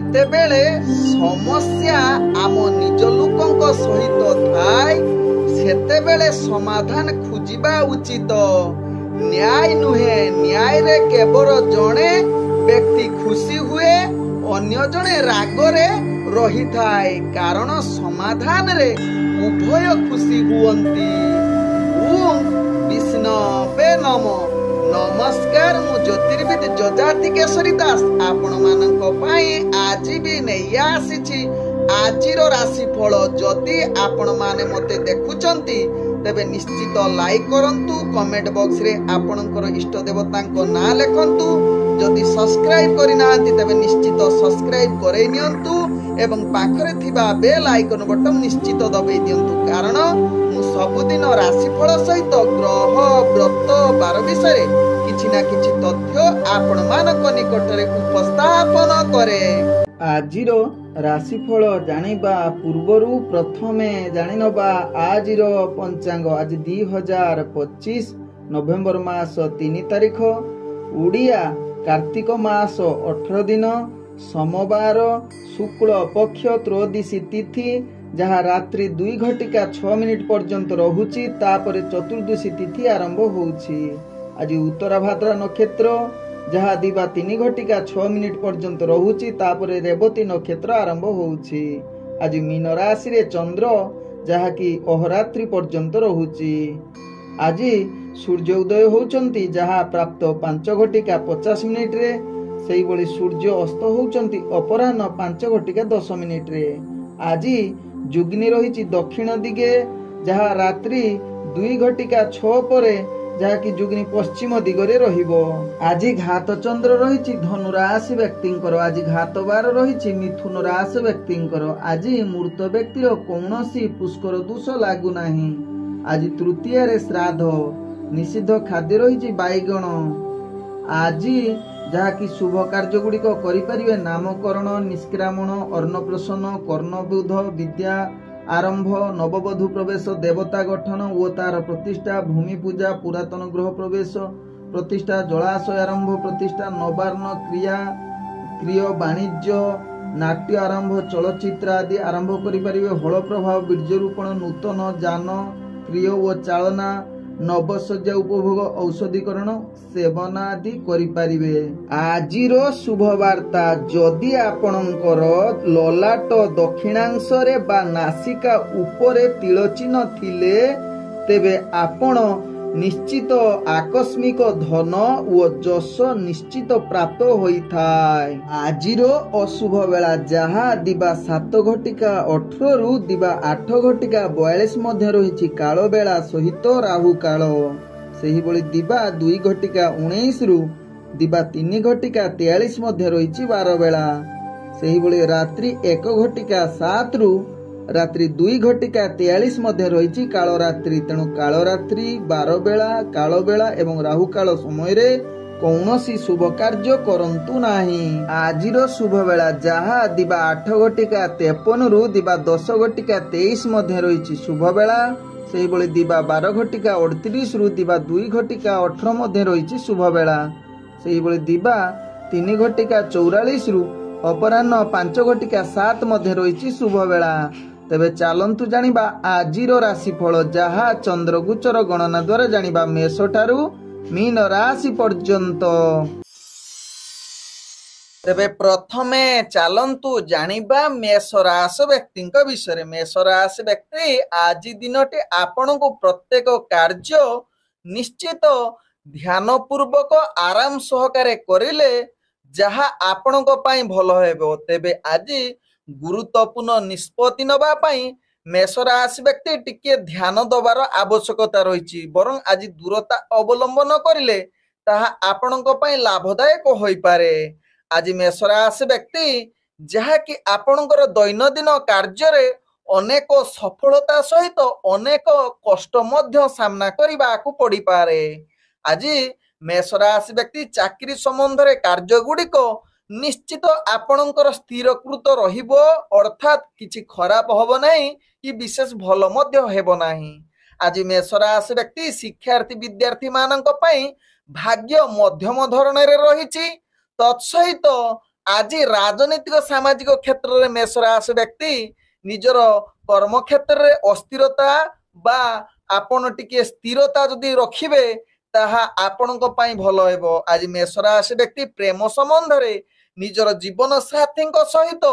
ଯେତେବେଳେ ସମସ୍ୟା ଆମ ନିଜ ଲୋକଙ୍କ ସହିତ ଥାଏ ସେତେବେଳେ ସମାଧାନ ଖୋଜିବା ଉଚିତ। ନ୍ୟାୟ ନୁହେଁ, ନ୍ୟାୟରେ କେବଳ ଜଣେ ବ୍ୟକ୍ତି ଖୁସି ହୁଏ, ଅନ୍ୟ ଜଣେ ରାଗରେ ରହିଥାଏ, କାରଣ ସମାଧାନରେ ଉଭୟ ଖୁସି ହୁଅନ୍ତି। ବିଷ୍ଣବେ ନମ। ନମସ୍କାର, ମୁଁ ଜ୍ୟୋତିର୍ବିଦ ଯଜାତି କେଶରୀ ଦାସ ଆପଣମାନଙ୍କ ପାଇଁ ଆଜି ବି ନେଇ ଆସିଛି ଆଜିର ରାଶିଫଳ। ଯଦି ଆପଣମାନେ ମୋତେ ଦେଖୁଛନ୍ତି ତେବେ ନିଶ୍ଚିତ ଲାଇକ୍ କରନ୍ତୁ, କମେଣ୍ଟ ବକ୍ସରେ ଆପଣଙ୍କର ଇଷ୍ଟ ଦେବତାଙ୍କ ନାଁ ଲେଖନ୍ତୁ। ଯଦି ସବସ୍କ୍ରାଇବ୍ କରିନାହାନ୍ତି ତେବେ ନିଶ୍ଚିତ ସବସ୍କ୍ରାଇବ୍ କରେଇ ନିଅନ୍ତୁ ଏବଂ ପାଖରେ ଥିବା ବେଲ୍ ଆଇକନ୍ ବଟନ୍ ନିଶ୍ଚିତ ଦବେଇ ଦିଅନ୍ତୁ, କାରଣ ମୁଁ ସବୁଦିନ ରାଶିଫଳ ସହିତ ଗ୍ରହ ବ୍ରତ ବାର ବିଷୟରେ କିଛି ନା କିଛି ତଥ୍ୟ ଆପଣମାନଙ୍କ ନିକଟରେ ଉପସ୍ଥାପନ କରେ। ଆଜିର ରାଶିଫଳ ଜାଣିବା ପୂର୍ବରୁ ପ୍ରଥମେ ଜାଣିନେବା ଆଜିର ପଞ୍ଚାଙ୍ଗ। ଆଜି 2025 ନଭେମ୍ବର ମାସ 3 ତାରିଖ, ଓଡ଼ିଆ କାର୍ତ୍ତିକ ମାସ 18 ଦିନ, ସୋମବାର, ଶୁକ୍ଳ ପକ୍ଷ ତ୍ରୟୋଦଶୀ ତିଥି, ଯାହା ରାତ୍ରି 2:06 ପର୍ଯ୍ୟନ୍ତ ରହୁଛି। ତାପରେ ଚତୁର୍ଦ୍ଦଶୀ ତିଥି ଆରମ୍ଭ ହେଉଛି। ଆଜି ଉତ୍ତରା ଭାଦ୍ରା ନକ୍ଷତ୍ର, ଯାହା ଦିବା 3:06 ପର୍ଯ୍ୟନ୍ତ ରହୁଛି। ତାପରେ ରେବତୀ ନକ୍ଷତ୍ର ଆରମ୍ଭ ହେଉଛି। ଆଜି ମୀନ ରାଶିରେ ଚନ୍ଦ୍ର, ଯାହାକି ଅହରାତ୍ରି ପର୍ଯ୍ୟନ୍ତ ରହୁଛି। ଆଜି ସୂର୍ଯ୍ୟ ଉଦୟ ହେଉଛନ୍ତି, ଯାହା ପ୍ରାପ୍ତ 5:50 ସେହିଭଳି ସୂର୍ଯ୍ୟ ଅସ୍ତ ହେଉଛନ୍ତି ଅପରାହ୍ନ 5:10। ଆଜି ଯୁଗ୍ନି ରହିଛି ଦକ୍ଷିଣ ଦିଗେ, ଯାହା ରାତ୍ରି 2:06 ପରେ, ଯାହାକି ଯୁଗ୍ନି ପଶ୍ଚିମ ଦିଗରେ ରହିବ। ଆଜି ଘାତ ଚନ୍ଦ୍ର ରହିଛି ଧନୁ ରାଶି ବ୍ୟକ୍ତିଙ୍କର। ଆଜି ଘାତ ବାର ରହିଛି ମିଥୁନ ରାଶି ବ୍ୟକ୍ତିଙ୍କର। ଆଜି ମୃତ ବ୍ୟକ୍ତିର କୌଣସି ପୁଷ୍କର ଦୋଷ ଲାଗୁନାହିଁ। ଆଜି ତୃତୀୟାରେ ଶ୍ରାଦ୍ଧ। ନିଷିଦ୍ଧ ଖାଦ୍ୟ ରହିଛି ବାଇଗଣ। ଆଜି ଯାହାକି ଶୁଭ କାର୍ଯ୍ୟ ଗୁଡ଼ିକ କରିପାରିବେ ନାମକରଣ, ନିଷ୍କ୍ରାମଣ, ଅନ୍ନପ୍ରସନ୍ନ, କର୍ଣ୍ଣବୃଦ୍ଧ, ବିଦ୍ୟା ଆରମ୍ଭ, ନବବଧୂ ପ୍ରବେଶ, ଦେବତା ଗଠନ ଓ ତାର ପ୍ରତିଷ୍ଠା, ଭୂମି ପୂଜା, ପୁରାତନ ଗୃହ ପ୍ରବେଶ ପ୍ରତିଷ୍ଠା, ଜଳାଶୟ ଆରମ୍ଭ ପ୍ରତିଷ୍ଠା, ନବାର୍ଣ୍ଣ କ୍ରିୟା, କ୍ରିୟ ବାଣିଜ୍ୟ, ନାଟ୍ୟ ଆରମ୍ଭ, ଚଳଚ୍ଚିତ୍ର ଆଦି ଆରମ୍ଭ କରିପାରିବେ। ହଳ ପ୍ରଭାବ, ବୀର୍ଯ୍ୟରୋପଣ, ନୂତନ ଯାନ କ୍ରିୟ ଓ ଚାଳନା, ନବଶଯ୍ୟା ଉପଭୋଗ, ଔଷଧୀକରଣ ସେବନ ଆଦି କରିପାରିବେ। ଆଜିର ଶୁଭ ବାର୍ତ୍ତା, ଯଦି ଆପଣଙ୍କର ଲଲାଟ ଦକ୍ଷିଣାଂଶରେ ବା ନାସିକା ଉପରେ ତିଳ ଚିହ୍ନ ଥିଲେ ତେବେ ଆପଣ ନିଶ୍ଚିତ ଆକସ୍ମିକ ଧନ ଓ ଯଶ ନିଶ୍ଚିତ ପ୍ରାପ୍ତ ହୋଇଥାଏ। ଆଜିର ଅଶୁଭ ବେଳା, ଯାହା ଦିବା 7:18 ଦିବା 8:42 ମଧ୍ୟ ରହିଛି କାଳ ବେଳା ସହିତ ରାହୁ କାଳ। ସେହିଭଳି ଦିବା 2:19 ଦିବା 3:43 ମଧ୍ୟ ରହିଛି ବାର ବେଳା। ସେହିଭଳି ରାତ୍ରି 1:07 ରାତ୍ରି 2:43 ମଧ୍ୟ ରହିଛି କାଳରାତ୍ରି। ତେଣୁ କାଳରାତ୍ରି, ବାର ବେଳା, କାଳ ବେଳା ଏବଂ ରାହୁ କାଳ ସମୟରେ କୌଣସି ଶୁଭ କାର୍ଯ୍ୟ କରନ୍ତୁ ନାହିଁ। ଆଜିର ଶୁଭ ବେଳା, ଯାହା ଦିବା 8:53 ଦିବା 10:23 ମଧ୍ୟ ରହିଛି ଶୁଭ ବେଳା। ସେହିଭଳି ଦିବା 12:38 ଦିବା 2:18 ମଧ୍ୟ ରହିଛି ଶୁଭ ବେଳା। ସେହିଭଳି ଦିବା 3:44 ଅପରାହ୍ନ 5:07 ମଧ୍ୟ ରହିଛି ଶୁଭ ବେଳା। ତେବେ ଚାଲନ୍ତୁ ଜାଣିବା ଆଜିର ରାଶିଫଳ, ଯାହା ଚନ୍ଦ୍ରଗୋଚର ଗଣନା ଦ୍ୱାରା ଜାଣିବା ମେଷ ଠାରୁ ମୀନ ରାଶି ପର୍ଯ୍ୟନ୍ତ। ତେବେ ପ୍ରଥମେ ଚାଲନ୍ତୁ ଜାଣିବା ମେଷ ରାଶି ବ୍ୟକ୍ତିଙ୍କ ବିଷୟରେ। ମେଷ ରାଶି ବ୍ୟକ୍ତି, ଆଜି ଦିନଟି ଆପଣଙ୍କୁ ପ୍ରତ୍ୟେକ କାର୍ଯ୍ୟ ନିଶ୍ଚିତ ଧ୍ୟାନ ପୂର୍ବକ ଆରାମ ସହକାରେ କରିଲେ ଯାହା ଆପଣଙ୍କ ପାଇଁ ଭଲ ହେବ। ତେବେ ଆଜି ଗୁରୁତ୍ୱପୂର୍ଣ୍ଣ ନିଷ୍ପତ୍ତି ନେବା ପାଇଁ ମେଷ ରାଶି ବ୍ୟକ୍ତି ଟିକେ ଧ୍ୟାନ ଦେବାର ଆବଶ୍ୟକତା ରହିଛି। ବରଂ ଆଜି ଦୂରତା ଅବଲମ୍ବନ କରିଲେ ତାହା ଆପଣଙ୍କ ପାଇଁ ଲାଭଦାୟକ ହୋଇପାରେ। ଆଜି ମେଷ ରାଶି ବ୍ୟକ୍ତି, ଯାହାକି ଆପଣଙ୍କର ଦୈନନ୍ଦିନ କାର୍ଯ୍ୟରେ ଅନେକ ସଫଳତା ସହିତ ଅନେକ କଷ୍ଟ ମଧ୍ୟ ସାମ୍ନା କରିବାକୁ ପଡ଼ିପାରେ। ଆଜି ମେଷ ରାଶି ବ୍ୟକ୍ତି ଚାକିରି ସମ୍ବନ୍ଧରେ କାର୍ଯ୍ୟ ଗୁଡ଼ିକ ନିଶ୍ଚିତ ଆପଣଙ୍କର ସ୍ଥିରକୃତ ରହିବ, ଅର୍ଥାତ୍ କିଛି ଖରାପ ହେବ ନାହିଁ କି ବିଶେଷ ଭଲ ମଧ୍ୟ ହେବ ନାହିଁ। ଆଜି ମେଷ ରାଶି ବ୍ୟକ୍ତି ଶିକ୍ଷାର୍ଥୀ ବିଦ୍ୟାର୍ଥୀ ମାନଙ୍କ ପାଇଁ ଭାଗ୍ୟ ମଧ୍ୟମ ଧରଣରେ ରହିଛି। ତତ୍ସହିତ आज राजनीतिक सामाजिक क्षेत्र में मेष राशि व्यक्ति निजर कर्म क्षेत्र में अस्थिरता बा आपण टिके स्थिरता जदि रखिबे ताहा आपणक पई भलो हेबो। आज मेष राशि व्यक्ति प्रेम संबंध रे निजर जीवन साथी सहित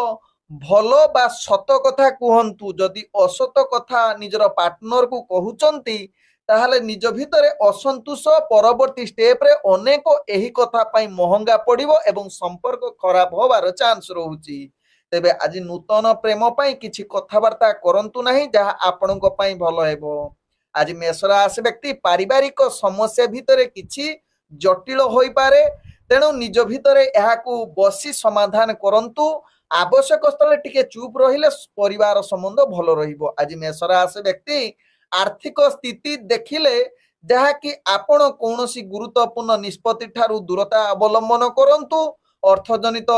भलो बा सत कथा कहतु। जदि असत कथा निजर पार्टनर को कहउचंती ताहले निज भितरे असंतोष परवर्ती स्टेप रे अनेक एही कथा पई महंगा पड़िबो एवं संपर्क खराब होबार चांस रहउची। तेबे आज नूतन प्रेम पई किछि कथावार्ता करंतु नाही जहा आपणक पई भलो हेबो। आज मेष राशि व्यक्ति पारिवारिक समस्या भितरे किछि जटिल होई पारे, तेणु निज भितरे एहाकू बसी समाधान करंतु। आवश्यक स्थले टिके चुप रहिले परिवार संबंध भलो रहिबो। आज मेष राशि व्यक्ति आर्थिक स्थिति देखिले जहाँकि आपण कौनसी गुरुत्वपूर्ण निष्पत्ति ठारू दूरता अवलंबन करंतु। अर्थजनित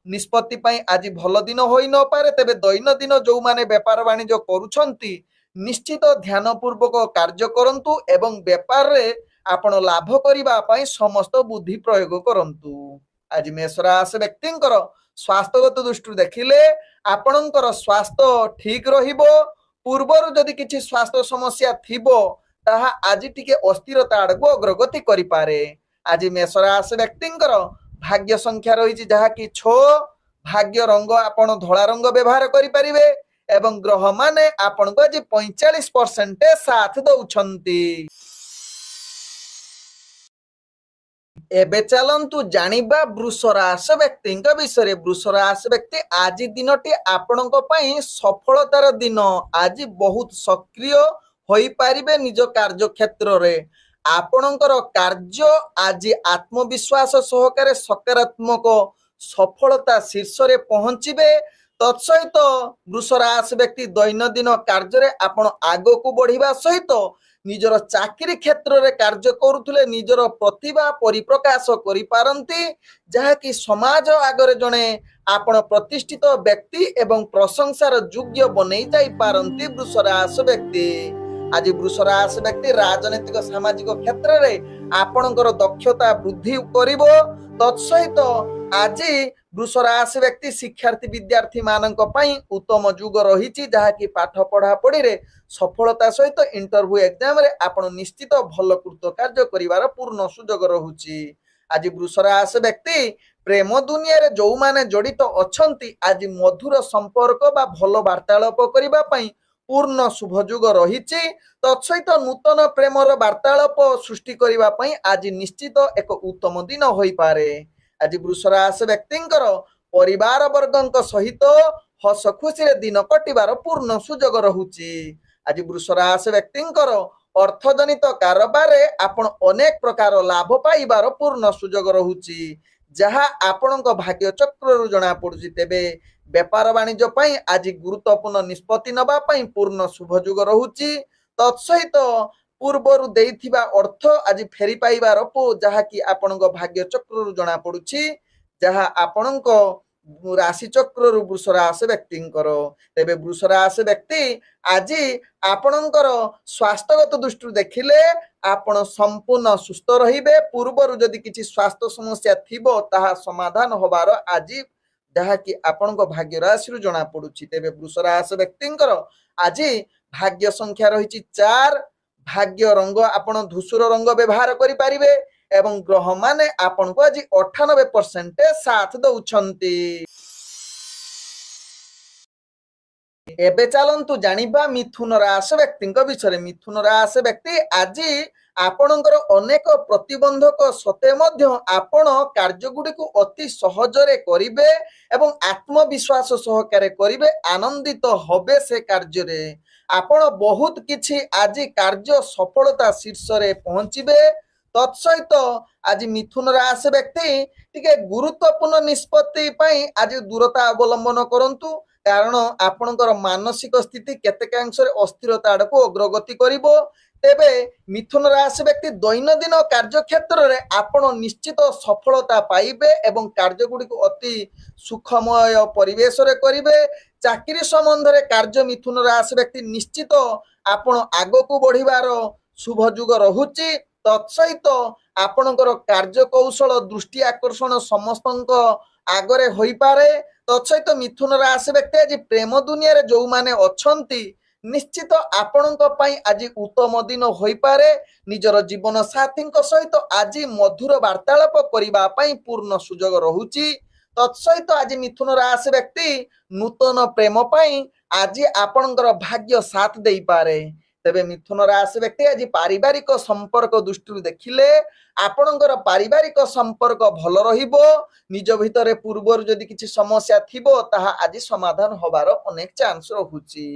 निष्पत्ति पई आज भल दिन होई न पारे, तेबे दैनंदिन जो माने व्यापार वाणिज्य करूछंती निश्चित ध्यान पूर्वक कार्य करंतु एवं व्यापार रे आपण लाभ करिबा पई समस्त बुद्धि प्रयोग करंतु। आज मेष राशि व्यक्तिंकर स्वास्थ्यगत दृष्टि देखिले आपणकर स्वास्थ्य ठीक रहिबो। पूर्वर जदि किछि स्वास्थ्य समस्या थिबो ताहा आज टिके अस्थिरता आड़को अग्रगति करि पारे। आज मेष राशि व्यक्तिंकर भाग्य संख्या रही जहा कि 6, भाग्य रंग आपण धला रंग व्यवहार करि परिबे एवं ग्रह माने आपण को आज 45% साथ दउछंती। एबे चलंतु जानिबा वृष राशि व्यक्ति विषय। वृष राशि व्यक्ति आज दिनटी आपणक पई सफलतार दिन। आज बहुत सक्रिय होई पारिबे निज कार्य क्षेत्र रे। आपणकर कार्य आज आत्मविश्वास सहकारे सकारात्मक सफलता शीर्ष रे पहुंचीबे। तत्सहित वृष राशि व्यक्ति दैनंदिन कार्य रे आपण आगो को बढ़िबा सहित निजर चाकरी क्षेत्र रे कार्य करुथुले निजर प्रतिभा परिप्रकाश करि पारंती, जहा कि समाज आगरे जणे आपण प्रतिष्ठित व्यक्ति एवं प्रशंसार योग्य बनै जाई पारंती वृष राशि व्यक्ति। आज वृष राशि व्यक्ति राजनीतिक सामाजिक क्षेत्र रे आपणकर दक्षता वृद्धि करिवो। तत्सहित आज वृष राशि व्यक्ति शिक्षार्थी विद्यार्थी मानक पई उत्तम युग रहिछि, जहा कि पाठ पढ़ा पढ़ी रे सफलता सहित इंटरव्यू एग्जाम रे आपण निश्चित भल कृत कार्य करिवार पूर्ण सुजोग रहुछि। आज वृष राशि व्यक्ति प्रेम दुनिया रे जो माने जड़ित अछंती आज मधुर संपर्क बा भल वार्तालाप करिबा पई पूर्ण शुभयुग रहिछि। तत्सहित नूतन प्रेमर वार्तालाप सृष्टि करिबा पई आज निश्चित एक उत्तम दिन होई पारे। आज वृष राशि व्यक्तिंकर परिवार वर्गंक सहित हस खुशी रे दिन कटिबार पूर्ण सुजोग रहुछि। आज वृष राशि व्यक्तिंकर अर्थजनित कारोबार रे आपण अनेक प्रकार लाभ पाइबार पूर्ण सुजोग रहुछि, जहा आपणक भाग्य चक्र रु जणा पडुछि। तेबे व्यापार वाणिज्य पई आज गुरुत्वपूर्ण निष्पत्ति नबा पई पूर्ण शुभयुग रहुछि। तत्सहित पूर्वरु देइथिबा अर्थ आज फेरी पाइबार जहा कि आपणक भाग्य चक्र रु जणा पडुछि, जहा आपणक राशि चक्र रु वृष राशि व्यक्तिंकर। तेबे वृष राशि व्यक्ति आज आपणकर स्वास्थ्यगत दृष्टि देखिले आपण संपूर्ण सुस्थ रहिबे। पूर्वरु जदि किछि स्वास्थ्य समस्या थिबो ताहा समाधान होबार आज जहा कि आपणक भाग्य राशि रु जणा पडुछि। तेबे वृष राशि व्यक्तिंकर आज भाग्य संख्या रहिछि 4, भाग्य रंग आपण धूसर रंग व्यवहार करि पारिबे एवं ग्रह माने आपण को आज 98% साथ दउछंती। एबे चलंतु जानिबा मिथुन राशि व्यक्ति विषय। मिथुन राशि व्यक्ति आज आपणकर अनेक प्रतिबंधक सते मध्य आपण कार्य गुडी को अति सहजरे करिवे एवं आत्मविश्वास सहकारे करिवे, आनंदित होबे से कार्य रे। आपण बहुत किछि आज कार्य सफलता शीर्ष रे पहुंचीबे। तत्सहित आज मिथुन राशि व्यक्ति टिके गुरुत्वपूर्ण निष्पत्ति पई आज दूरता अवलंबन करंतु, कारण आपणकर मानसिक स्थिति केतेकांश रे अस्थिरता आडको अग्रगति करिवो। तेबे मिथुन राशि व्यक्ति दैनंदिन कार्य क्षेत्र रे आपण निश्चित सफलता पाइबे एवं कार्य गुडी को अति सुखमय परिवेश रे करिवे। चाकरी संबंध रे कार्य मिथुन राशि व्यक्ति निश्चित आपण आगो को बढ़िबार शुभयुग रहुछि। तत्सहित आपणकर कार्य कौशल दृष्टि आकर्षण समस्तक ଆଗରେ ହୋଇପାରେ। ତତ୍ସହିତ ମିଥୁନ ରାଶି ବ୍ୟକ୍ତି ଆଜି ପ୍ରେମ ଦୁନିଆରେ ଯୋଉମାନେ ଅଛନ୍ତି ନିଶ୍ଚିତ ଆପଣଙ୍କ ପାଇଁ ଆଜି ଉତ୍ତମ ଦିନ ହୋଇପାରେ। ନିଜର ଜୀବନ ସାଥୀଙ୍କ ସହିତ ଆଜି ମଧୁର ବାର୍ତ୍ତାଳାପ କରିବା ପାଇଁ ପୂର୍ଣ୍ଣ ସୁଯୋଗ ରହୁଛି। ତତ୍ସହିତ ଆଜି ମିଥୁନ ରାଶି ବ୍ୟକ୍ତି ନୂତନ ପ୍ରେମ ପାଇଁ ଆଜି ଆପଣଙ୍କର ଭାଗ୍ୟ ସାଥ ଦେଇପାରେ। ତେବେ ମିଥୁନ ରାଶି ବ୍ୟକ୍ତି ଆଜି ପାରିବାରିକ ସମ୍ପର୍କ ଦୃଷ୍ଟିରୁ ଦେଖିଲେ ଆପଣଙ୍କର ପାରିବାରିକ ସମ୍ପର୍କ ଭଲ ରହିବ। ନିଜ ଭିତରେ ପୂର୍ବରୁ ଯଦି କିଛି ସମସ୍ୟା ଥିବ ତାହା ଆଜି ସମାଧାନ ହବାର ଅନେକ ଚାନ୍ସ ରହୁଛି।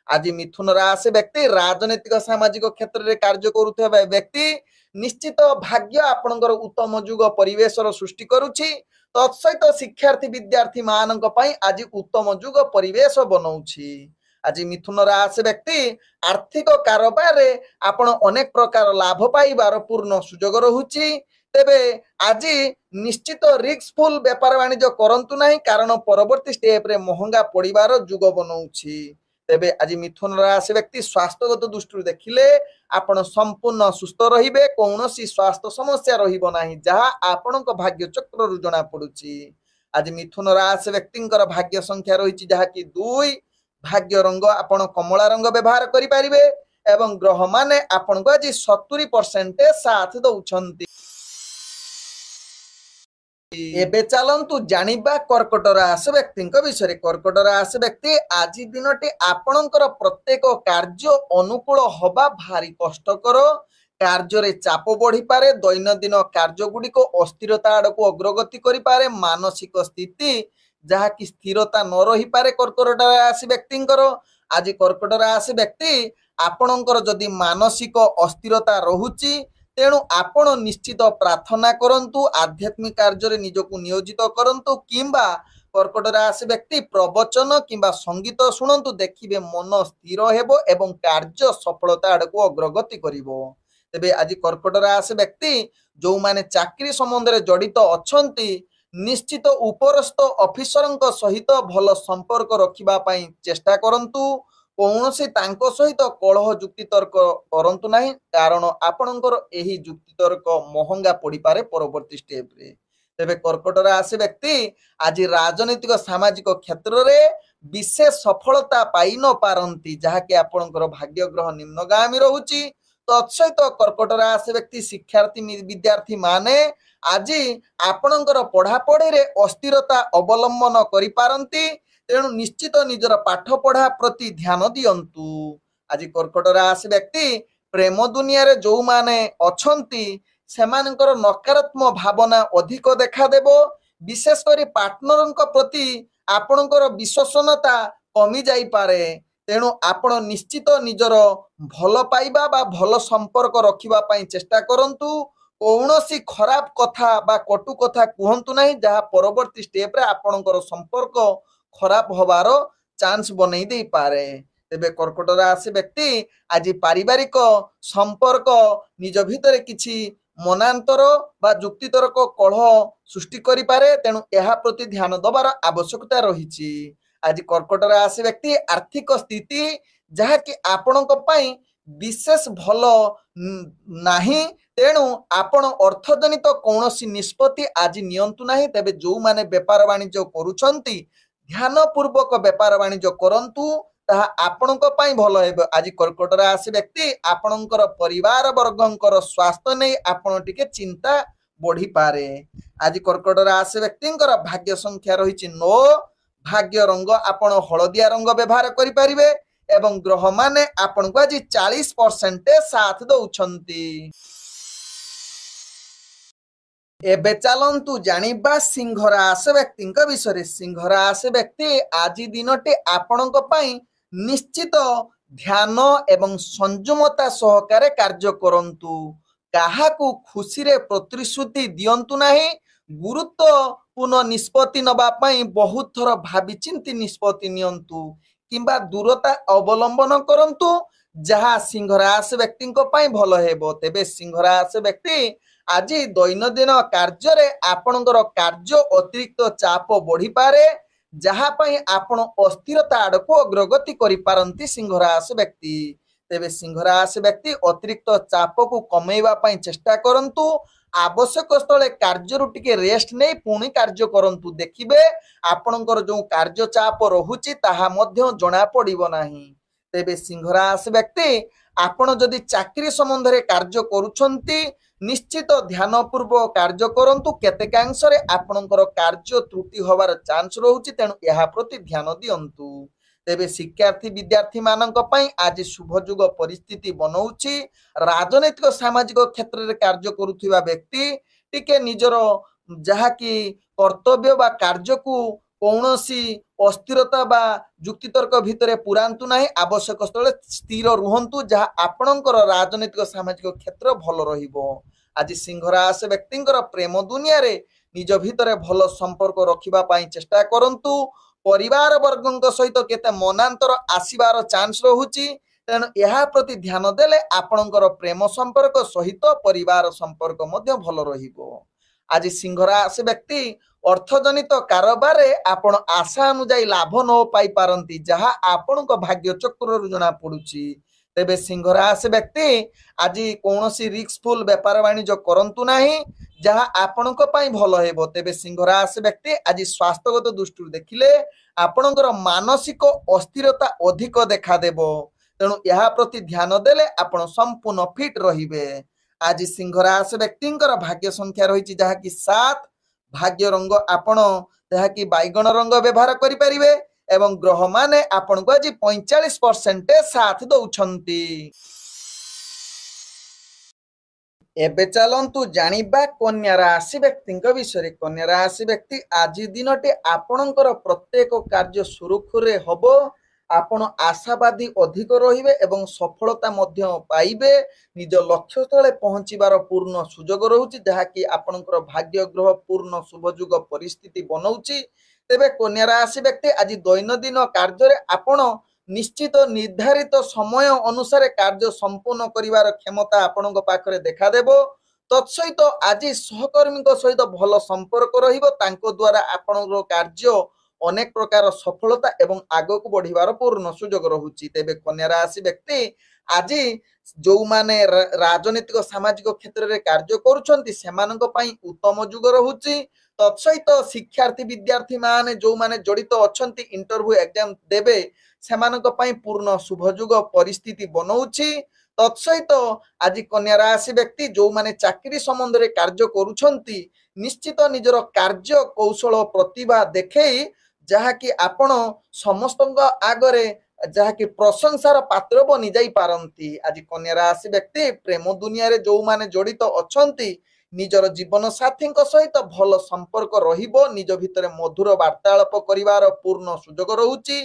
ଆଜି ମିଥୁନ ରାଶି ବ୍ୟକ୍ତି ରାଜନୈତିକ ସାମାଜିକ କ୍ଷେତ୍ରରେ କାର୍ଯ୍ୟ କରୁଥିବା ବ୍ୟକ୍ତି ନିଶ୍ଚିତ ଭାଗ୍ୟ ଆପଣଙ୍କର ଉତ୍ତମ ଯୁଗ ପରିବେଶର ସୃଷ୍ଟି କରୁଛି। ତତ୍ସହିତ ଶିକ୍ଷାର୍ଥୀ ବିଦ୍ୟାର୍ଥୀ ମାନଙ୍କ ପାଇଁ ଆଜି ଉତ୍ତମ ଯୁଗ ପରିବେଶ ବନଉଛି। ଆଜି ମିଥୁନ ରାଶି ବ୍ୟକ୍ତି ଆର୍ଥିକ କାରବାରରେ ଆପଣ ଅନେକ ପ୍ରକାର ଲାଭ ପାଇବାର ପୂର୍ଣ୍ଣ ସୁଯୋଗ ରହୁଛି। ତେବେ ଆଜି ନିଶ୍ଚିତ ରିସ୍କଫୁଲ ବେପାର ବାଣିଜ୍ୟ କରନ୍ତୁ ନାହିଁ, କାରଣ ପରବର୍ତ୍ତୀ ଷ୍ଟେପରେ ମହଙ୍ଗା ପଡ଼ିବାର ଯୁଗ ବନଉଛି। ତେବେ ଆଜି ମିଥୁନ ରାଶି ବ୍ୟକ୍ତି ସ୍ୱାସ୍ଥ୍ୟଗତ ଦୃଷ୍ଟିରୁ ଦେଖିଲେ ଆପଣ ସମ୍ପୂର୍ଣ୍ଣ ସୁସ୍ଥ ରହିବେ। କୌଣସି ସ୍ୱାସ୍ଥ୍ୟ ସମସ୍ୟା ରହିବ ନାହିଁ, ଯାହା ଆପଣଙ୍କ ଭାଗ୍ୟ ଚକ୍ରରୁ ଜଣା ପଡୁଛି। ଆଜି ମିଥୁନ ରାଶି ବ୍ୟକ୍ତିଙ୍କର ଭାଗ୍ୟ ସଂଖ୍ୟା ରହିଛି ଯାହାକି 2। ଭାଗ୍ୟ ରଙ୍ଗ ଆପଣ କମଳା ରଙ୍ଗ ବ୍ୟବହାର କରିପାରିବେ ଏବଂ ଗ୍ରହମାନେ ଆପଣଙ୍କୁ ଆଜି 70% ସାଥ ଦଉଛନ୍ତି। ଏବେ ଚାଲନ୍ତୁ ଜାଣିବା କର୍କଟ ରାଶି ବ୍ୟକ୍ତିଙ୍କ ବିଷୟରେ। କର୍କଟ ରାଶି ବ୍ୟକ୍ତି ଆଜି ଦିନଟି ଆପଣଙ୍କର ପ୍ରତ୍ୟେକ କାର୍ଯ୍ୟ ଅନୁକୂଳ ହବା ଭାରି କଷ୍ଟକର। କାର୍ଯ୍ୟରେ ଚାପ ବଢିପାରେ। ଦୈନନ୍ଦିନ କାର୍ଯ୍ୟ ଗୁଡିକ ଅସ୍ଥିରତା ଆଡକୁ ଅଗ୍ରଗତି କରିପାରେ। ମାନସିକ ସ୍ଥିତି ଯାହାକି ସ୍ଥିରତା ନ ରହିପାରେ କର୍କଟ ରାଶି ବ୍ୟକ୍ତିଙ୍କର। ଆଜି କର୍କଟ ରାଶି ବ୍ୟକ୍ତି ଆପଣଙ୍କର ଯଦି ମାନସିକ ଅସ୍ଥିରତା ରହୁଛି ତେଣୁ ଆପଣ ନିଶ୍ଚିତ ପ୍ରାର୍ଥନା କରନ୍ତୁ, ଆଧ୍ୟାତ୍ମିକ କାର୍ଯ୍ୟରେ ନିଜକୁ ନିୟୋଜିତ କରନ୍ତୁ କିମ୍ବା କର୍କଟ ରାଶି ବ୍ୟକ୍ତି ପ୍ରବଚନ କିମ୍ବା ସଙ୍ଗୀତ ଶୁଣନ୍ତୁ। ଦେଖିବେ ମନ ସ୍ଥିର ହେବ ଏବଂ କାର୍ଯ୍ୟ ସଫଳତା ଆଡକୁ ଅଗ୍ରଗତି କରିବ। ତେବେ ଆଜି କର୍କଟ ରାଶି ବ୍ୟକ୍ତି ଯୋଉମାନେ ଚାକିରି ସମ୍ବନ୍ଧରେ ଜଡିତ ଅଛନ୍ତି ନିଶ୍ଚିତ ଉପରସ୍ଥ ଅଫିସରଙ୍କ ସହିତ ଭଲ ସମ୍ପର୍କ ରଖିବା ପାଇଁ ଚେଷ୍ଟା କରନ୍ତୁ। କୌଣସି ତାଙ୍କ ସହିତ କଳହ ଯୁକ୍ତିତର୍କ କରନ୍ତୁ ନାହିଁ, କାରଣ ଆପଣଙ୍କର ଏହି ଯୁକ୍ତିତର୍କ ମହଙ୍ଗା ପଡିପାରେ ପରବର୍ତ୍ତୀ ଷ୍ଟେପରେ। ତେବେ କର୍କଟ ରାଶି ବ୍ୟକ୍ତି ଆଜି ରାଜନୈତିକ ସାମାଜିକ କ୍ଷେତ୍ରରେ ବିଶେଷ ସଫଳତା ପାଇ ନ ପାରନ୍ତି, ଯାହାକି ଆପଣଙ୍କର ଭାଗ୍ୟ ଗ୍ରହ ନିମ୍ନଗାମୀ ରହୁଛି। ତତ୍ସହିତ କର୍କଟ ରାଶି ବ୍ୟକ୍ତି ଶିକ୍ଷାର୍ଥୀ ବିଦ୍ୟାର୍ଥୀ ମାନେ ଆଜି ଆପଣଙ୍କର ପଢାପଢିରେ ଅସ୍ଥିରତା ଅବଲମ୍ବନ କରିପାରନ୍ତି। ତେଣୁ ନିଶ୍ଚିତ ନିଜର ପାଠ ପଢା ପ୍ରତି ଧ୍ୟାନ ଦିଅନ୍ତୁ। ଆଜି କର୍କଟ ରାଶି ବ୍ୟକ୍ତି ପ୍ରେମ ଦୁନିଆରେ ଯୋଉମାନେ ଅଛନ୍ତି ସେମାନଙ୍କର ନକାରାତ୍ମକ ଭାବନା ଅଧିକ ଦେଖାଦେବ। ବିଶେଷ କରି ପାର୍ଟନରଙ୍କ ପ୍ରତି ଆପଣଙ୍କର ବିଶ୍ୱସନୀୟତା କମି ଯାଇପାରେ। ତେଣୁ ଆପଣ ନିଶ୍ଚିତ ନିଜର ଭଲ ପାଇବା ବା ଭଲ ସମ୍ପର୍କ ରଖିବା ପାଇଁ ଚେଷ୍ଟା କରନ୍ତୁ। କୌଣସି ଖରାପ କଥା ବା କଟୁ କଥା କୁହନ୍ତୁ ନାହିଁ, ଯାହା ପରବର୍ତ୍ତୀ ଷ୍ଟେପରେ ଆପଣଙ୍କର ସମ୍ପର୍କ ଖରାପ ହବାର ଚାନ୍ସ ବନେଇ ଦେଇପାରେ। ତେବେ କର୍କଟ ରାଶି ବ୍ୟକ୍ତି ଆଜି ପାରିବାରିକ ସମ୍ପର୍କ ନିଜ ଭିତରେ କିଛି ମନାନ୍ତର ବା ଯୁକ୍ତିତର୍କ କଳହ ସୃଷ୍ଟି କରିପାରେ। ତେଣୁ ଏହା ପ୍ରତି ଧ୍ୟାନ ଦେବାର ଆବଶ୍ୟକତା ରହିଛି। ଆଜି କର୍କଟ ରାଶି ବ୍ୟକ୍ତି ଆର୍ଥିକ ସ୍ଥିତି ଯାହାକି ଆପଣଙ୍କ ପାଇଁ ବିଶେଷ ଭଲ ନାହିଁ, ତେଣୁ ଆପଣ ଅର୍ଥଜନିତ କୌଣସି ନିଷ୍ପତ୍ତି ଆଜି ନିଅନ୍ତୁ ନାହିଁ। ତେବେ ଯୋଉମାନେ ବେପାର ବାଣିଜ୍ୟ କରୁଛନ୍ତି ଧ୍ୟାନ ପୂର୍ବକ ବେପାର ବାଣିଜ୍ୟ କରନ୍ତୁ, ତାହା ଆପଣଙ୍କ ପାଇଁ ଭଲ ହେବ। ଆଜି କର୍କଟ ରାଶି ବ୍ୟକ୍ତି ଆପଣଙ୍କର ପରିବାର ବର୍ଗଙ୍କର ସ୍ୱାସ୍ଥ୍ୟ ନେଇ ଆପଣ ଟିକେ ଚିନ୍ତା ବଢିପାରେ। ଆଜି କର୍କଟ ରାଶି ବ୍ୟକ୍ତିଙ୍କର ଭାଗ୍ୟ ସଂଖ୍ୟା ରହିଛି 9। ଭାଗ୍ୟ ରଙ୍ଗ ଆପଣ ହଳଦିଆ ରଙ୍ଗ ବ୍ୟବହାର କରିପାରିବେ ଏବଂ ଗ୍ରହମାନେ ଆପଣଙ୍କୁ ଆଜି 40% ସାଥ ଦଉଛନ୍ତି। ଏବେ ଚାଲନ୍ତୁ ଜାଣିବା ସିଂହ ରାଶି ବ୍ୟକ୍ତିଙ୍କ ବିଷୟରେ। ସିଂହ ରାଶି ବ୍ୟକ୍ତି ଆଜି ଦିନଟି ଆପଣଙ୍କ ପାଇଁ ନିଶ୍ଚିତ ଧ୍ୟାନ ଏବଂ ସଂଯମତା ସହକାରେ କାର୍ଯ୍ୟ କରନ୍ତୁ। କାହାକୁ ଖୁସିରେ ପ୍ରତିଶ୍ରୁତି ଦିଅନ୍ତୁ ନାହିଁ। ଗୁରୁତ୍ୱପୂର୍ଣ୍ଣ ନିଷ୍ପତ୍ତି ନେବା ପାଇଁ ବହୁତ ଥର ଭାବିଚିନ୍ତି ନିଷ୍ପତ୍ତି ନିଅନ୍ତୁ କିମ୍ବା ଦୂରତା ଅବଲମ୍ବନ କରନ୍ତୁ, ଯାହା ସିଂହ ରାଶି ବ୍ୟକ୍ତିଙ୍କ ପାଇଁ ଭଲ ହେବ। ତେବେ ସିଂହ ରାଶି ବ୍ୟକ୍ତି ଆଜି ଦୈନନ୍ଦିନ କାର୍ଯ୍ୟରେ ଆପଣଙ୍କର କାର୍ଯ୍ୟ ଅତିରିକ୍ତ ଚାପ ବଢିପାରେ, ଯାହା ପାଇଁ ଆପଣ ଅସ୍ଥିରତା ଆଡକୁ ଅଗ୍ରଗତି କରିପାରନ୍ତି ସିଂହ ରାଶି ବ୍ୟକ୍ତି। ତେବେ ସିଂହ ରାଶି ବ୍ୟକ୍ତି ଅତିରିକ୍ତ ଚାପକୁ କମେଇବା ପାଇଁ ଚେଷ୍ଟା କରନ୍ତୁ। आवश्यक स्थले कार्य टिके रेस्ट नहीं पुणी कार्य करंतु देखिबे आपणकर जो कार्य चाप रहुची ताहा मध्य जणा पड़िबो नाही। तेबे सिंह राशि व्यक्ति आपण जदि चाकरी संबंध रे कार्य करूछंती निश्चित ध्यान पूर्वक कार्य करंतु केतेकांश रे आपणकर कार्य त्रुटि होबार चांस रहुची तेणु यहा प्रति ध्यान दियंतु। तेबे शिक्षार्थी विद्यार्थी मानक पई आज शुभ जुग परिस्थिति बनौछि। राजनैतिक सामाजिक क्षेत्र रे कार्य करुथिबा व्यक्ति टिके निजर जहाँकि कर्तव्य बा कार्य को कौनसी अस्थिरता बा जुक्तितर्क भितर पुरांतु नाही आवश्यक स्थले स्थिर रुहंतु जहाँ आपणकर राजनैतिक सामाजिक क्षेत्र भल रहिबो। आज सिंह राशि व्यक्तिंकर प्रेम दुनिया रे निज भितर भल संपर्क रखिबा पई चेष्टा करंतु। परिवार वर्गଙ୍କ सहित केते मनांतर आसीबार चांस रहुची तेणु यह प्रति ध्यान देले आपणकर प्रेम संपर्क सहित परिवार संपर्क मध्य भल रहिबो। आज सिंह राशि व्यक्ति अर्थजनित कारोबार आपण आशा अनुଯାयी लाभ न पाई पारंती जहा आपणक भाग्य चक्र जना पड़ुची। तेबे सिंह राशि व्यक्ति आज कौनसी रिस्कफुल व्यापार वाणिज्य करंतु नाही जहा आपणक पई भल हेबो। तेबे सिंह राशि व्यक्ति आज स्वास्थ्यगत दृष्टि देखिले आपणकर मानसिक अस्थिरता अधिक देखा देबो तेणु यह प्रति ध्यान देले आपण संपूर्ण फिट रहिबे। आज सिंह राशि व्यक्तिंकर भाग्य संख्या रही जहाँ कि 7 भाग्य रंग आपण जहाँ कि बैगण रंग व्यवहार करि परिबे एवं ग्रह माने आपण को आज 45% साथ दउछंती। एबे चलंतु जानिबा कन्या राशि व्यक्ति विषय। कन्या राशि व्यक्ति आज दिनटे आपणकर प्रत्येक कार्य सुरुखुरे हबो। आपण आशावादी अधिक रहिबे एवं सफलता मध्य पाइबे। निज लक्ष्य स्थले पहुंचीबार पूर्ण सुजोग रहुची जहाँ कि आपणकर भाग्य ग्रह पूर्ण शुभजुग परिस्थिति बनौची। तेबे कन्या राशि व्यक्ति आज दैनंदिन कार्य आपण निश्चित निर्धारित समय अनुसार कार्य संपूर्ण करिवार क्षमता आपणक पाखरे देखा देबो। तत्सहित आज सहकर्मी सहित भल संपर्क रहिबो तांको द्वारा आपणकर कार्य अनेक प्रकार सफलता एवं आगक बढ़िबार पूर्ण सुजोग रहुची। तेबे कन्या राशि व्यक्ति आज जो माने राजनीतिक सामाजिक क्षेत्र रे कार्य करूछंती सेमानक पई उत्तम जुग रहुची। तत्सहित शिक्षार्थी विद्यार्थी माने जो माने जड़ित अछंती इंटरव्यू एग्जाम देबे सेमानक पई पूर्ण शुभजुग परिस्थिति बनौछि। तत्सहित आज कन्या राशि व्यक्ति जो माने चाकरी संबंध रे कार्य करूछंती निश्चित निजर कार्य कौशल प्रतिभा देखै जहाँ कि आपण समस्त आगरे जहाँ कि प्रशंसार पात्र बनी जाई पारंती। आज कन्या राशि व्यक्ति प्रेम दुनिया रे जो माने जड़ित अछंती निजर जीवन साथी सहित भल संपर्क रहिबो। निज भितर मधुर वार्तालाप करिवार पूर्ण सुजोग रहुची।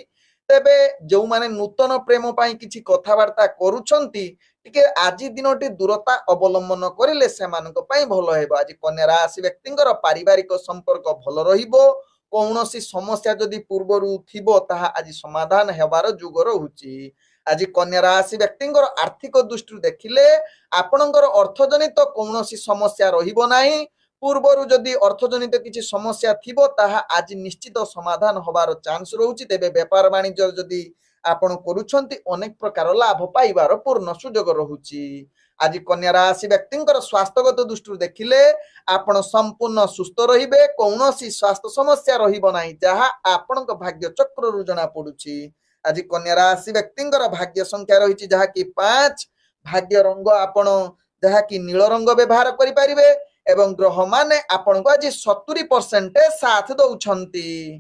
तेबे जो माने नूतन प्रेम पाई किछि कथावार्ता करूछंती टिके आज दिनटी दूरता अवलंबन करिले सेमानक पाई भल हेबो। आज कन्या राशि व्यक्तिंकर पारिवारिक संपर्क भल रहिबो। कौनसी समस्या जदि पूर्वरु थिबो ताहा आज समाधान हेबार जुग रहुची। आज कन्या राशि व्यक्तिंकर आर्थिक दृष्टि देखिले आपणकर अर्थजनित कौनसी समस्या रहिबो नाही। पूर्वरु जदि अर्थजनित किछि समस्या थिबो ताहा आज निश्चित समाधान होबार चांस रहुची। तेबे व्यापार वाणिज्य जदि आपण करूछंती अनेक प्रकार लाभ पाइबार पूर्ण सुजोग रहुची। आज कन्या राशि व्यक्तिंकर स्वास्थ्यगत दृष्टि देखिले आपण संपूर्ण सुस्थ रहिबे। कौनसी स्वास्थ्य समस्या रहिबो नाही जहाँ आपणक भाग्य चक्र रु जणा पडुची। आज कन्या राशि व्यक्तिंकर भाग्य संख्या रही जहाँ कि 5 भाग्य रंग आपण जहाँ कि नील रंग व्यवहार करि परिबे एवं ग्रह माने आपण को आज 70% साथ दउछंती।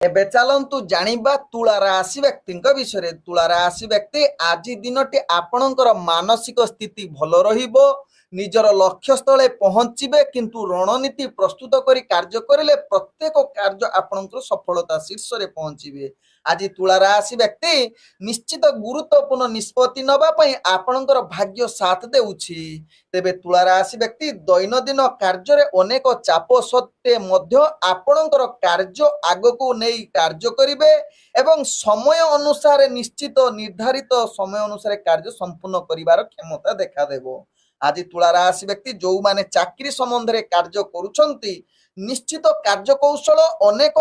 एबे चलंतु जानिबा तुला राशि व्यक्ति विषय। तुला राशि व्यक्ति आज दिनटी आपणकर मानसिक स्थिति भल रहिबो। निजर लक्ष्य स्थले पहुंचीबे किंतु रणनीति प्रस्तुत करी कार्य करिले प्रत्येक कार्य आपणकर सफलता शीर्ष रे पहुंचीबे। आज तुला राशि व्यक्ति निश्चित गुरुत्वपूर्ण निष्पत्ति नबा पई आपणकर भाग्य साथ देउछि। तेबे तुला राशि व्यक्ति दैनंदिन कार्य रे अनेक चाप सत्ते मध्य आपणकर कार्य आगको नेई कार्य करिवे एवं समय अनुसार निश्चित निर्धारित समय अनुसार कार्य संपूर्ण करिवार क्षमता देखा देबो। आज तुला राशि व्यक्ति जो माने चाकरी संबंध रे कार्य करूछंती निश्चित कार्य कौशल अनेक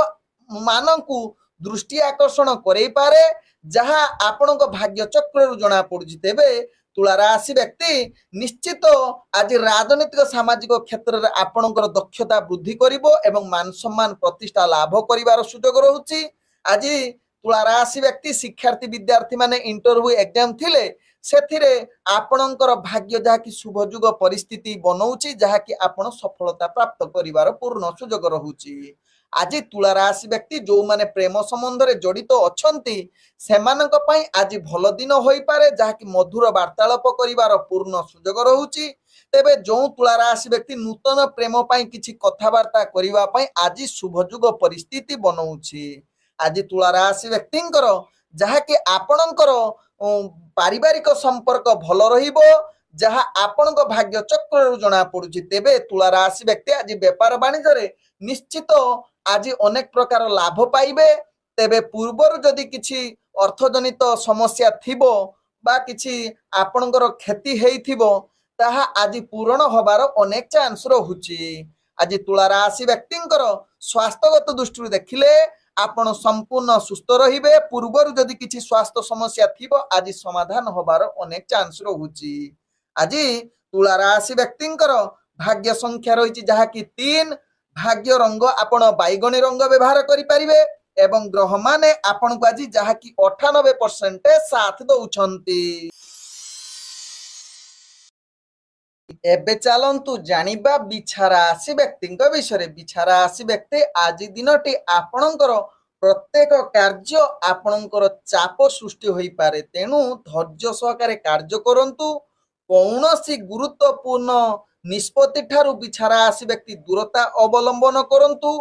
मानकु दृष्टि आकर्षण करै पारे जहाँ आपणक भाग्य चक्र रु जणा पड़ुछि। तेबे तुला राशि व्यक्ति निश्चित आज राजनीतिक सामाजिक क्षेत्र में आपणकर दक्षता वृद्धि करिवो एवं मान सम्मान प्रतिष्ठा लाभ करिवार सुयोग रहुछि। आज तुला राशि व्यक्ति शिक्षार्थी विद्यार्थी माने इंटरव्यू एग्जाम थिले सेथिरे आपणकर भाग्य जहाँकि शुभयुग परिस्थिति बनौछि जहाँकि आपण सफलता प्राप्त करिवार पूर्ण सुयोग रहुछि। आज तुला राशि व्यक्ति जो माने प्रेम संबंध रे जड़ित अछंती सेमानक पई आज भल दिन होई पारे जहाँकि मधुर वार्तालाप करिवार पूर्ण सुयोग रहुछि। तेबे जो तुला राशि व्यक्ति नूतन प्रेम पई किछि कथावार्ता करिवा पई आज शुभयुग परिस्थिति बनौछि। आज तुला राशि व्यक्तिंकर जहाँकि आपणकर पारिवारिक संपर्क भल रहिबो जहाँ आपणक भाग्य चक्र जना पड़ुछि। तेबे तुला राशि व्यक्ति आज व्यापार वाणिज्य रे निश्चित आज अनेक प्रकार लाभ पाइबे। तेबे पूर्वर जदि किछि अर्थजनित समस्या थिबो बा किछि आपणकर क्षति हेइथिबो ताहा आज पूर्ण होबार अनेक चांस रहुछि। आज तुला राशि व्यक्तिंकर स्वास्थ्यगत दृष्टि देखिले आपण संपूर्ण सुस्थ रहिबे। पूर्वर जदि किछि स्वास्थ्य समस्या थिबो आज समाधान होबार अनेक चांस रहुछि। आज तुला राशि व्यक्तिंकर भाग्य संख्या रहिछि जहा कि 3। भाग्य रंग आपण बैगणी रंग व्यवहार करि परिबे एवं ग्रह माने आपण को आज जहा कि 98% साथ दउछंती। एबे चलंतु जानिबा बिछा राशि व्यक्ति विषय। बिछा राशि व्यक्ति आज दिनटी आपणकर प्रत्येक कार्य आपणकर चाप सृष्टि होई पारे तेणु धैर्य सहकारे कार्य करंतु। कौनसी गुरुत्वपूर्ण निष्पत्ति ठारू बिछा राशि व्यक्ति दूरता अवलंबन करंतु।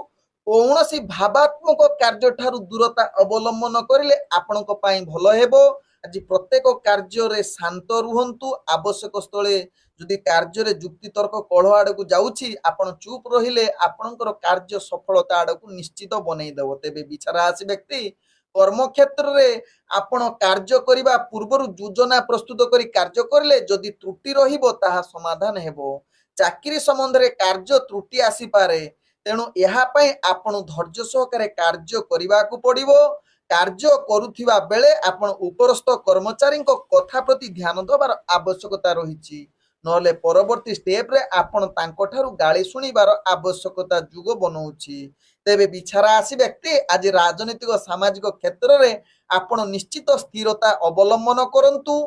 कौनसी भावात्मक कार्य ठारू दूरता अवलंबन करिले आपणक पई भल हेबो। आज प्रत्येक कार्य रे शांत रुहंतु। आवश्यक स्थले जदि कार्य रे जुक्ति तर्क कलह आड़कू जाउछि आपण चुप रहिले आपणकर कार्य सफलता आड़कू निश्चित बनै देबो। तेबे बिछा राशि व्यक्ति कर्म क्षेत्र रे आपण कार्य करिबा पूर्वरु योजना प्रस्तुत करी कार्य करले जदि त्रुटि रहिबो ताहा समाधान हेबो। चाकरी संबंध रे कार्य त्रुटि आसी पारे तेणु एहा पई आपण धैर्य सहकारे कार्य करिबाकू पड़िबो। कार्य करुथिबा बेले आपण उपरस्थ कर्मचारी कथा प्रति ध्यान देबार आवश्यकता रहिछि नहले परवर्ती स्टेप रे आपण तांको ठारू गाली सुनिबार आवश्यकता जुग बनौछि। तेबे बिछा राशि व्यक्ति आज राजनीतिक सामाजिक क्षेत्र रे आपण निश्चित स्थिरता अवलंबन करंतु।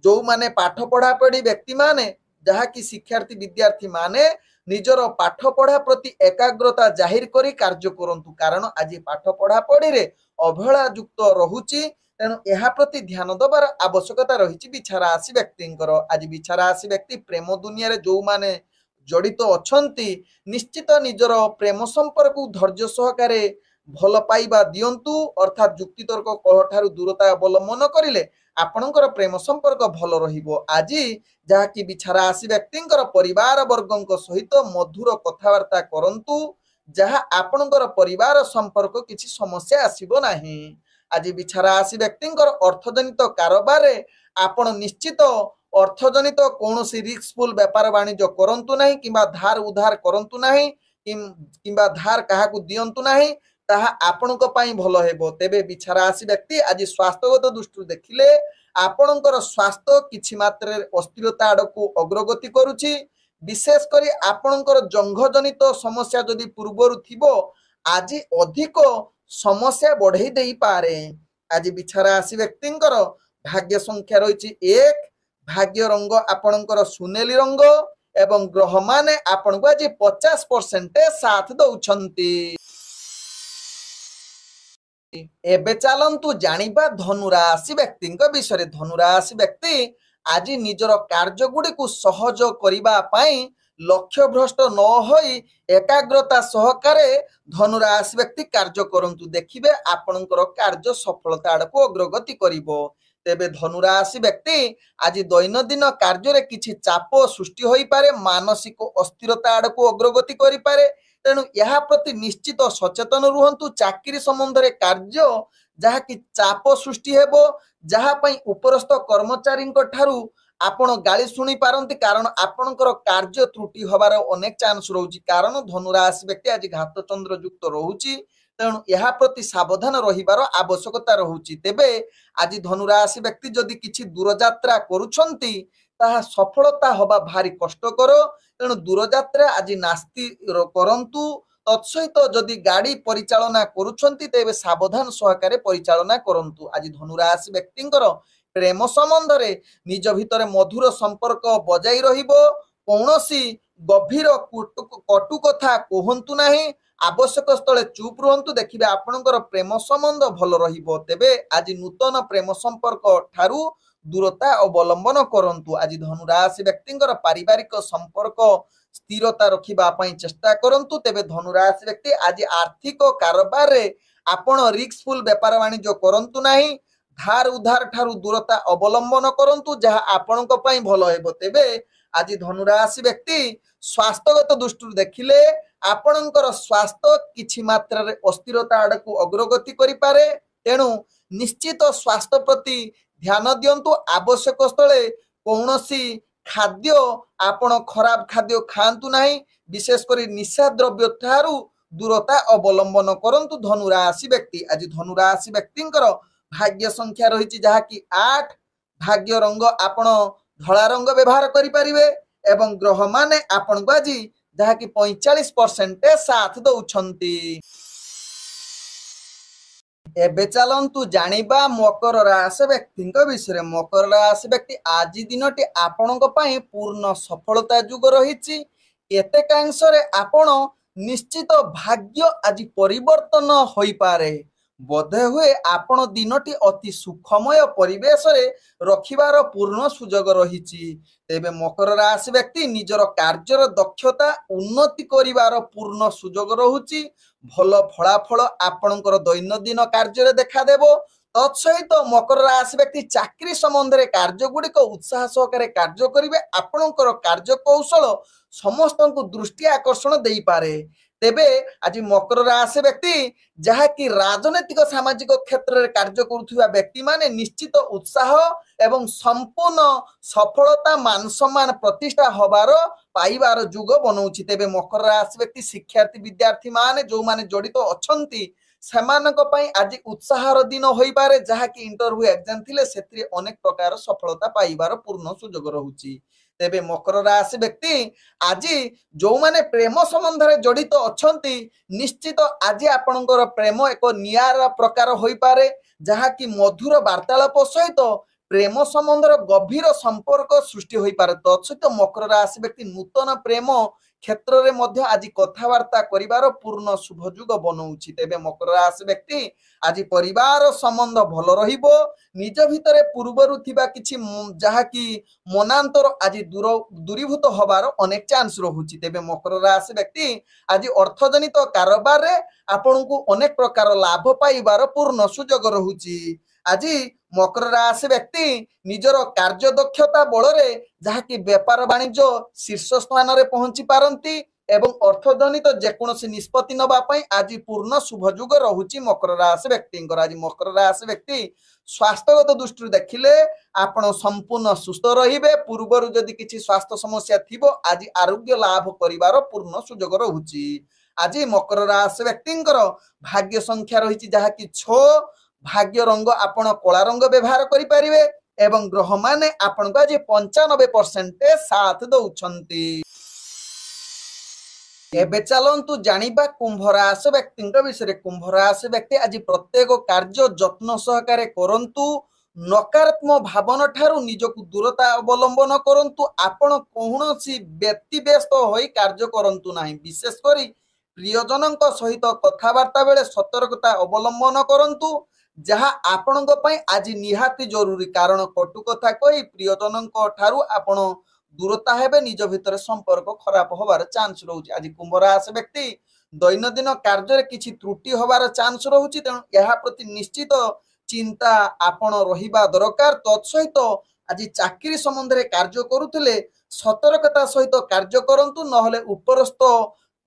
जो माने पाठ पढ़ा पढ़ी व्यक्ति माने जहा कि शिक्षार्थी विद्यार्थी माने निजर पाठ पढ़ा प्रति एकाग्रता जाहिर करी कार्य करंतु कारण आज पाठ पढ़ा पढ़ी रे अवहेला युक्त रहुछि तेणु एहा प्रति ध्यान दबार आवश्यकता रही बिछा राशि व्यक्तिंकर। आज बिछा राशि व्यक्ति प्रेम दुनिया रे जो माने जड़ित अछंती निश्चित निजर प्रेम संपर्क धैर्य सहकारे भल पाइबा दियंतु अर्थात युक्ति तर्क कलह ठारू दूरता अवलंबन करिले आपणकर प्रेम संपर्क भल रहिबो। आज जहा कि बिछा राशि व्यक्तिंकर परिवार वर्गंक सहित मधुर कथावार्ता करंतु जहा आपणकर परिवार संपर्क किछि समस्या आसीबो नाही। आज बिछा राशि व्यक्तिंकर अर्थजनित कारोबार आपण निश्चित अर्थजनित कौनसी रिस्कफुल व्यापार वाणिज्य करंतु नाही किंबा धार उधार करंतु नाही किंबा धार काहाकू दियंतु नाही ताहा आपणक पई भल हेबो। तेबे बिछा राशि व्यक्ति आज स्वास्थ्यगत दृष्टि देखिले आपणकर स्वास्थ्य किछि मात्रा अस्थिरता आड़कू अग्रगति करुछि। विशेष करी आपणकर जंघजनित समस्या जदि पूर्वरु थिबो आज अधिक समस्या बढ़ई दे पारे। आज बिछा राशि व्यक्तिंकर भाग्य संख्या रही 1। भाग्य रंग आपणकर सुनेली रंग एवं ग्रह माने आपण को आज 50% साथ दउछंती। एबे चलंतु जानिबा धनुराशि व्यक्ति विषय। धनुराशि व्यक्ति आज निजर कार्य गुडी को सहज करिबा पई लक्ष्य भ्रष्ट न होई एकाग्रता सहकारे धनुराशि व्यक्ति कार्य करंतु देखिबे आपणकर कार्य सफलता आड़कू अग्रगति करिवो। तेबे धनुराशि व्यक्ति आज दैनंदिन कार्य रे किछि चाप सृष्टि होई पारे मानसिक अस्थिरता आड़कू अग्रगति करि पारे तेणु यह प्रति निश्चित सचेतन रुहंतु। चाकरी संबंध रे कार्य जहा कि चाप सृष्टि हेबो जहा पई उपरस्थ कर्मचारी ठारू आपण गाली शुणी पारंती कारण आपणकर कार्य त्रुटि हबार अनेक चांस रहुछि कारण धनुराशि व्यक्ति आज घात चंद्र युक्त रहुछि तेणु यह प्रति सावधान रहिबार आवश्यकता रहुछि। तेबे आज धनुराशि व्यक्ति जदि किछि दूरयात्रा करूछंती ताहा सफलता हवा भारी कष्टकर, तेणु दूरयात्रा आज नास्ति करंतु। तत्सहित जदि गाड़ी परिचालना करूछंती तेबे सावधान सहकारे परिचालना करंतु। आज धनुराशि व्यक्तिंकर प्रेम संबंध रे निज भितर मधुर संपर्क बजाई रहिबो। कौनसी गभीर कटु कथा कहंतु नाही, आवश्यक स्थले चुप रुहंतु, देखिबे आपनकर प्रेम संबंध भल रहिबो। तेबे आज नूतन प्रेम संपर्क ठारू दूरता अवलंबन करंतु। आज धनुराशि व्यक्तिंकर पारिवारिक संपर्क स्थिरता रखिबा पई चेष्टा करंतु। तेबे धनुराशि व्यक्ति आज आर्थिक कारोबार रे आपण रिस्कफुल व्यापार वाणिज्य करंतु नाही। धार उधार ठारू दूरता अवलंबन करंतु, जहा आपणक पई भलो हेबो। तेबे आज धनुराशि व्यक्ति स्वास्थ्यगत दृष्टि देखिले आपणकर स्वास्थ्य किछि मात्रा रे अस्थिरता आडकु अग्रगति करि पारे। तेणु निश्चित स्वास्थ्य प्रति ध्यान दियंतु। आवश्यक स्थले कौनसी खाद्य आपण खराब खाद्य खांतु नाही, विशेष करी निशा द्रव्य ठारू दूरता अवलंबन करंतु धनुराशि व्यक्ति। आज धनुराशि व्यक्तिंकर भाग्य संख्या रही जहा कि 8, भाग्य रंग आपण धला रंग व्यवहार करि परिबे एवं ग्रह माने आपण को आज जहा कि 45% साथ दउछंती। एबे चलंतु जानिबा मकर राशि व्यक्ति विषय। मकर राशि व्यक्ति आज दिनटी आपणक पई पूर्ण सफलता युग रहिछि। केतेकांश रे आपण निश्चित भाग्य आज परिवर्तन होई पारे। बोधे हुए आपण दिनटी अति सुखमय परिवेश रे रखिबार पूर्ण सुजोग रहिछि। तेबे मकर राशि व्यक्ति निजर कार्यर दक्षता उन्नति करिवार पूर्ण सुजोग रहुछि। भल फलाफल आपणकर दैनंदिन कार्य रे देखा देबो। तत्सहित मकर राशि व्यक्ति चाकरी संबंध रे कार्य गुड़िक उत्साह सहकारे कार्य करिवे। आपणकर कार्य कौशल समस्त को दृष्टि आकर्षण देई पारे। तेबे आज मकर राशि व्यक्ति जहा कि राजनैतिक सामाजिक क्षेत्र में कार्य करुवा व्यक्ति माने निश्चित उत्साह एवं संपूर्ण सफलता मान सम्मान प्रतिष्ठा हबार पाइबार युग बनाउछि। तेबे मकर राशि व्यक्ति शिक्षार्थी विद्यार्थी माने जो माने जड़ित अछंती सेमानक पई आज उत्साहर दिन होई पारे, जहा कि इंटरव्यू एग्जाम थिले सेत्रि अनेक प्रकार सफलता पाइबार पूर्ण सुजोग रहुछि। तेबे मकर राशि व्यक्ति आज जो माने प्रेम संबंध रे जड़ित अछंती निश्चित आज आपणकर प्रेम एक नियारा प्रकार होई पारे, जहा कि मधुर वार्तालाप सहित प्रेम संबंध गभीर संपर्क सृष्टि होई पारे। तत्सहित मकर राशि व्यक्ति नूतन प्रेम क्षेत्र रे मध्य आज कथावार्ता करिवार पूर्ण शुभयुग बनाउछि। तेबे मकर राशि व्यक्ति आज परिवार संबंध भल रहिबो। निज भितरे पूर्वरु थिबा किछि जहा कि मनांतर आज दूरीभूत हबार अनेक चांस रहुछि। तेबे मकर राशि व्यक्ति आज अर्थजनित कारोबार रे आपनकु अनेक प्रकार लाभ पाइबार पूर्ण सुजोग रहुछि। आज मकर राशि व्यक्ति निजर कार्य दक्षता बल रे जहा कि व्यापार वाणिज्य शीर्ष स्थान रे पहुंची पारंती एवं अर्थजनित जेकोसी निष्पत्ति नबा पई आज पूर्ण शुभयुग रहुछि मकर राशि व्यक्ति। आज मकर राशि व्यक्ति स्वास्थ्यगत दृष्टि देखिले आपण संपूर्ण सुस्थ रहिबे। पूर्वरु जदि किछि स्वास्थ्य समस्या थिबो आज आरोग्य लाभ करिवार पूर्ण सुजोग रहुछि। आज मकर राशि व्यक्तिंकर भाग्य संख्या रहिछि जहा कि 6, भाग्य रंग आपण कला रंग व्यवहार करि परिबे एवं ग्रह माने आपण को आज 95% साथ दउछंती। एबे चलंतु जानिबा कुंभ राशि व्यक्ति विषय। कुंभ राशि व्यक्ति आज प्रत्येक कार्य जत्न सहकारे करंतु। नकारात्मक भावना ठारू निजकु दूरता अवलंबन करंतु। आपण कोनोसी व्यक्तिव्यस्त होई कार्य करंतु नाही। विशेष करी प्रियजनक सहित कथावार्ता बेले सतर्कता अवलंबन करंतु, जहा आपणक पई आज निहाती जरूरी। कारण कटु कथा कही प्रियजनक ठारू आपण दूरता हेबे, निज भितर संपर्क खराब होबार चांस रहुछि। आज कुंभ राशि व्यक्ति दैनंदिन कार्य रे किछि त्रुटि होबार चांस रहुछि। तेणु यहा प्रति निश्चित चिंता आपण रहिबा दरकार। तत्सहित आज चाकरी संबंध रे कार्य करुथिले सतर्कता सहित कार्य करंतु, नहले उपरस्थ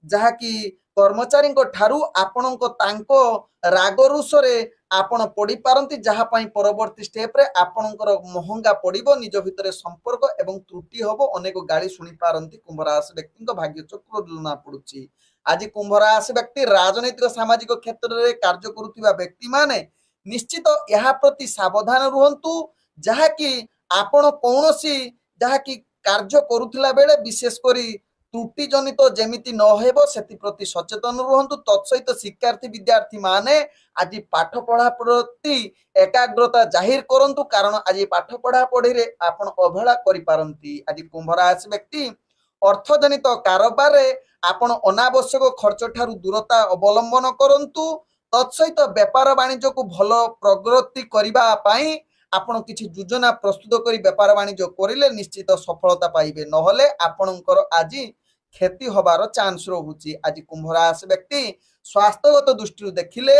जहा कि कर्मचारी ठारू आपणक तांको राग रुषरे आपण पड़ी पारंती, जहा पई परवर्ती स्टेप रे आपणकर महंगा पड़िबो। निज भितरे संपर्क एवं त्रुटि होबो, अनेक गाली सुनी पारंती। कुंभ राशि व्यक्ति भाग्य चक्र जुलना पड़ुछि। आज कुंभ राशि व्यक्ति राजनैतिक सामाजिक क्षेत्र में कार्य करुवा व्यक्ति माने निश्चित यह प्रति सावधान रुहंतु जहाँकि आपण कौन जहाँकि कार्य करुला बेले विशेष करी त्रुटि जनित जेमिति न हेबो सेति प्रति सचेतन रुहंतु। तत्सहित शिक्षार्थी विद्यार्थी माने आज पाठ पढ़ा प्रति एकाग्रता जाहिर करंतु कारण आज पाठ पढ़ा पढ़ी रे आपण अवहेला करि पारंती। आज कुंभ राशि व्यक्ति अर्थजनित कारोबार आपण अनावश्यक खर्च ठारू दूरता अवलंबन करंतु। तत्सहित व्यापार वाणिज्य को भल प्रगति करबा पाई आपण किछि योजना प्रस्तुत करी व्यापार वाणिज्य करिले निश्चित सफलता पाइबे नहले आपणकर आज क्षति होबार चांस रहुछि। आज कुंभ राशि व्यक्ति स्वास्थ्यगत दृष्टि देखिले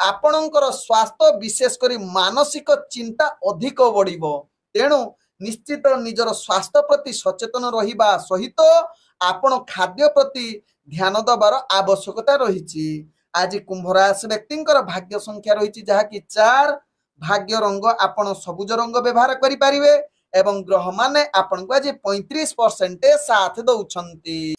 आपणकर स्वास्थ्य विशेष करी मानसिक चिंता अधिक बढ़िबो तेणु निश्चित निजर स्वास्थ्य प्रति सचेतन रहिबा सहित आपण खाद्य प्रति ध्यान दबार आवश्यकता रहिछि। आज कुंभ राशि व्यक्तिंकर भाग्य संख्या रहिछि जहाँकि 4 भाग्य रंग आपण सबुज रंग व्यवहार करि परिबे एवं ग्रह माने आपण को आज 35% साथ दउछंती।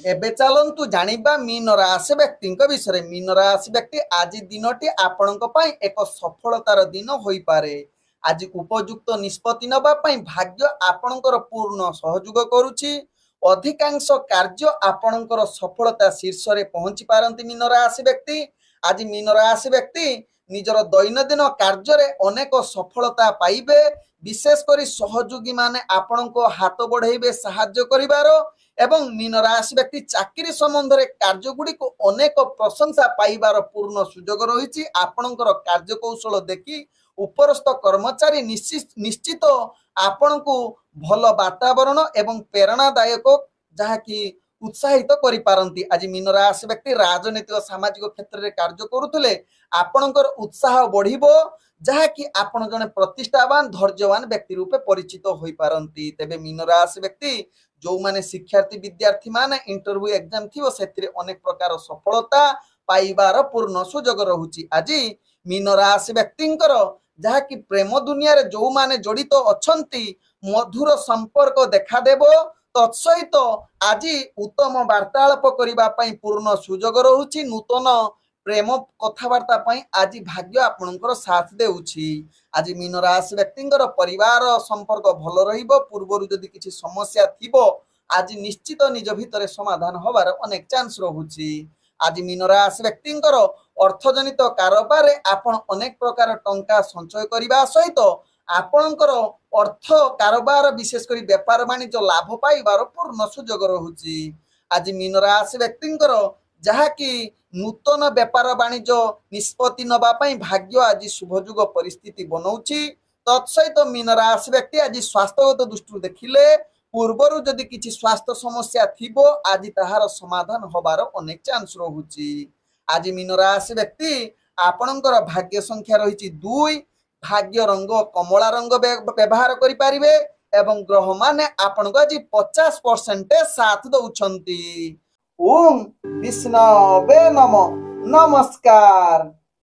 एबे चलंतु जानिबा मीन राशि व्यक्ति विषय। मीन राशि व्यक्ति आज दिनटी आपण एक सफलतार दिन होई पारे। आज उपयुक्त निष्पत्ति नबा पई भाग्य आपणकर पूर्ण सहयोग करूछि। अधिकांश कार्य आपणकर सफलता शीर्ष रे पहुंची पारंती मीन राशि व्यक्ति। आज मीन राशि व्यक्ति निजर दैनंदिन कार्य रे अनेक सफलता पाइबे। विशेष करी सहयोगी माने आपण को हाथ बढ़ाइबे साहाय्य करिवार एवं मीन राशि व्यक्ति चाकरी संबंध रे कार्य गुडी को अनेक प्रशंसा पाइबार पूर्ण सुयोग रहिछि। आपणकर कार्य कौशल देखि उपरस्थ कर्मचारी निश्चित आपण को भल वातावरण एवं प्रेरणादायक जहाँकि उत्साहित करि पारंती। आज मीन राशि व्यक्ति राजनीतिक सामाजिक क्षेत्र में कार्य करुले आपणकर उत्साह बढ़िबो जहाँकि आपण जने प्रतिष्ठावान धैर्यवान व्यक्ति रूपे परिचित होई पारंती। तेबे मीन राशि व्यक्ति जो माने शिक्षार्थी विद्यार्थी माने इंटरव्यू एग्जाम थिवो सेतिरे अनेक प्रकार सफलता पाइबार पूर्ण सुयोग रहुछि। आज मीन राशि व्यक्तिंकर जहाँकि प्रेम दुनिया रे जो माने जड़ित अछंती मधुर संपर्क देखा देबो। तत्सहित आज उत्तम वार्तालाप करिबा पई पूर्ण सुयोग रहुछि। नूतन प्रेम कथबार्ता पई आज भाग्य आपणकर साथ देउछि। आज मीन राशि व्यक्तिंकर परिवार संपर्क भल रहिबो। पूर्वरु जदि किछि समस्या थिबो आज निश्चित निज भितरे समाधान होबार अनेक चांस रहुछि। आज मीन राशि व्यक्तिंकर अर्थजनित कारोबार आपण अनेक प्रकार टंका संचय करिबा सहित आपणकर अर्थ कारोबार विशेष करी व्यापार वाणिज्य लाभ पाइबार पूर्ण सुयोग रहुछि। आज मीन राशि व्यक्तिंकर जहाँकि नूतन व्यापार वाणिज्य निष्पत्ति नबा पई भाग्य आज शुभयुग परिस्थिति बनौछि। तत्सहित मीन राशि व्यक्ति आज स्वास्थ्यगत दृष्टि देखिले पूर्वरु जदि किछि स्वास्थ्य समस्या थिबो आज ताहार समाधान होबार अनेक चांस रहुछि। आज मीन राशि व्यक्ति आपणकर भाग्य संख्या रहिछि 2 भाग्य रंग कमला रंग व्यवहार करि पारिबे एवं ग्रह माने आपण को आज 50% साथ दउछंती। ओम विष्णवे नमः। नमस्कार।